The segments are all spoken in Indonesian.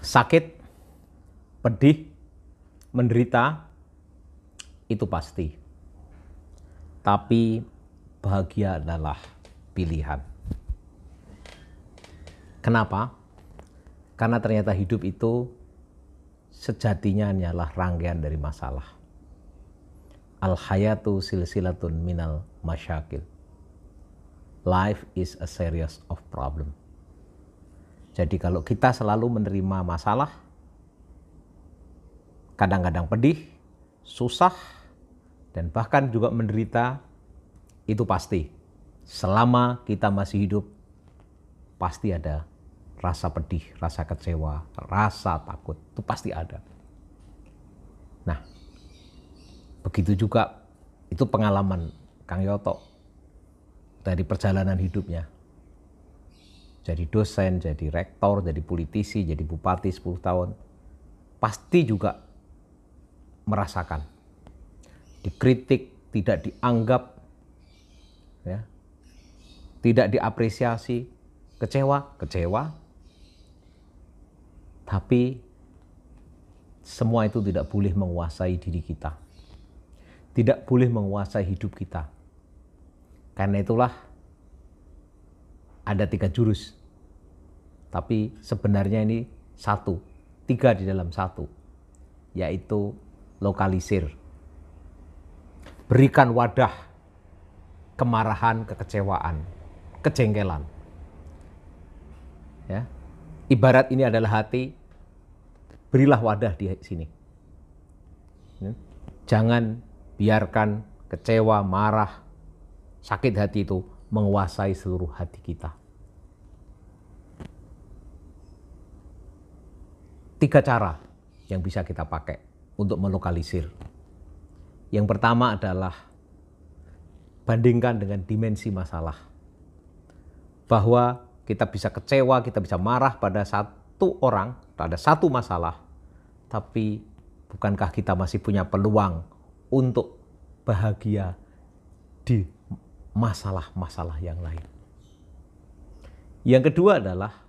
Sakit, pedih, menderita, itu pasti. Tapi bahagia adalah pilihan. Kenapa? Karena ternyata hidup itu sejatinya hanyalah rangkaian dari masalah. Al-hayatu silsilatun minal masyakil. Life is a series of problem. Jadi kalau kita selalu menerima masalah, kadang-kadang pedih, susah, dan bahkan juga menderita, itu pasti. Selama kita masih hidup, pasti ada rasa pedih, rasa kecewa, rasa takut, itu pasti ada. Nah, begitu juga itu pengalaman Kang Yoto dari perjalanan hidupnya. Jadi dosen, jadi rektor, jadi politisi, jadi bupati 10 tahun. Pasti juga merasakan. Dikritik, tidak dianggap, ya, tidak diapresiasi, kecewa. Tapi semua itu tidak boleh menguasai diri kita. Tidak boleh menguasai hidup kita. Karena itulah ada 3 jurus. Tapi sebenarnya ini 1, 3 di dalam 1. Yaitu lokalisir. Berikan wadah kemarahan, kekecewaan, kejengkelan. Ya. Ibarat ini adalah hati, berilah wadah di sini. Jangan biarkan kecewa, marah, sakit hati itu menguasai seluruh hati kita. 3 cara yang bisa kita pakai untuk melokalisir. Yang pertama adalah bandingkan dengan dimensi masalah. Bahwa kita bisa kecewa, kita bisa marah pada satu orang, pada satu masalah. Tapi bukankah kita masih punya peluang untuk bahagia di masalah-masalah yang lain. Yang kedua adalah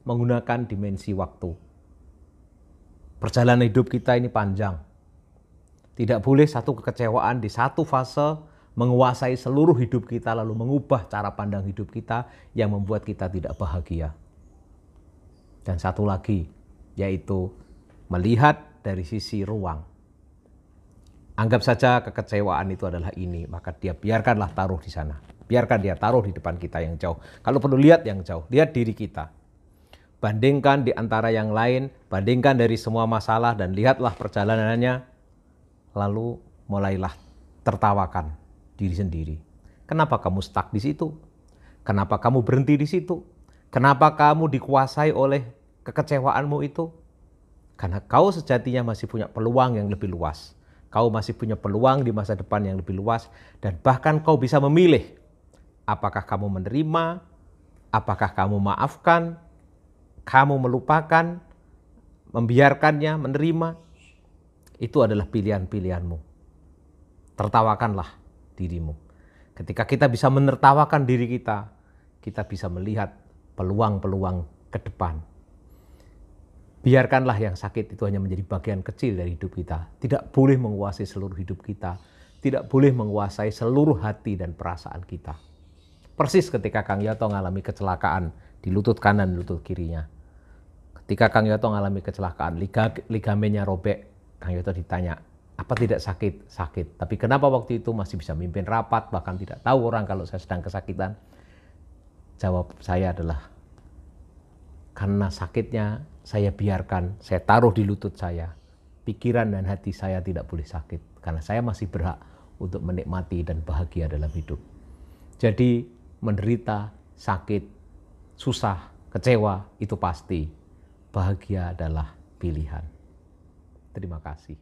menggunakan dimensi waktu. Perjalanan hidup kita ini panjang. Tidak boleh satu kekecewaan di satu fase menguasai seluruh hidup kita lalu mengubah cara pandang hidup kita yang membuat kita tidak bahagia. Dan satu lagi, yaitu melihat dari sisi ruang. Anggap saja kekecewaan itu adalah ini, maka dia biarkanlah taruh di sana. Biarkan dia taruh di depan kita yang jauh. Kalau perlu lihat yang jauh, lihat diri kita. Bandingkan di antara yang lain, bandingkan dari semua masalah dan lihatlah perjalanannya. Lalu mulailah tertawakan diri sendiri. Kenapa kamu stuck di situ? Kenapa kamu berhenti di situ? Kenapa kamu dikuasai oleh kekecewaanmu itu? Karena kau sejatinya masih punya peluang yang lebih luas. Kau masih punya peluang di masa depan yang lebih luas. Dan bahkan kau bisa memilih. Apakah kamu menerima? Apakah kamu maafkan? Kamu melupakan? Membiarkannya? Menerima? Itu adalah pilihan-pilihanmu. Tertawakanlah dirimu. Ketika kita bisa menertawakan diri kita, kita bisa melihat peluang-peluang ke depan. Biarkanlah yang sakit itu hanya menjadi bagian kecil dari hidup kita. Tidak boleh menguasai seluruh hidup kita. Tidak boleh menguasai seluruh hati dan perasaan kita. Persis ketika Kang Yoto mengalami kecelakaan di lutut kanan dan lutut kirinya. Ketika Kang Yoto mengalami kecelakaan, ligamennya robek, Kang Yoto ditanya, apa tidak sakit? Sakit. Tapi kenapa waktu itu masih bisa mimpin rapat, bahkan tidak tahu orang kalau saya sedang kesakitan? Jawab saya adalah, karena sakitnya saya biarkan, saya taruh di lutut saya. Pikiran dan hati saya tidak boleh sakit. Karena saya masih berhak untuk menikmati dan bahagia dalam hidup. Jadi menderita, sakit, susah, kecewa, itu pasti. Bahagia adalah pilihan. Terima kasih.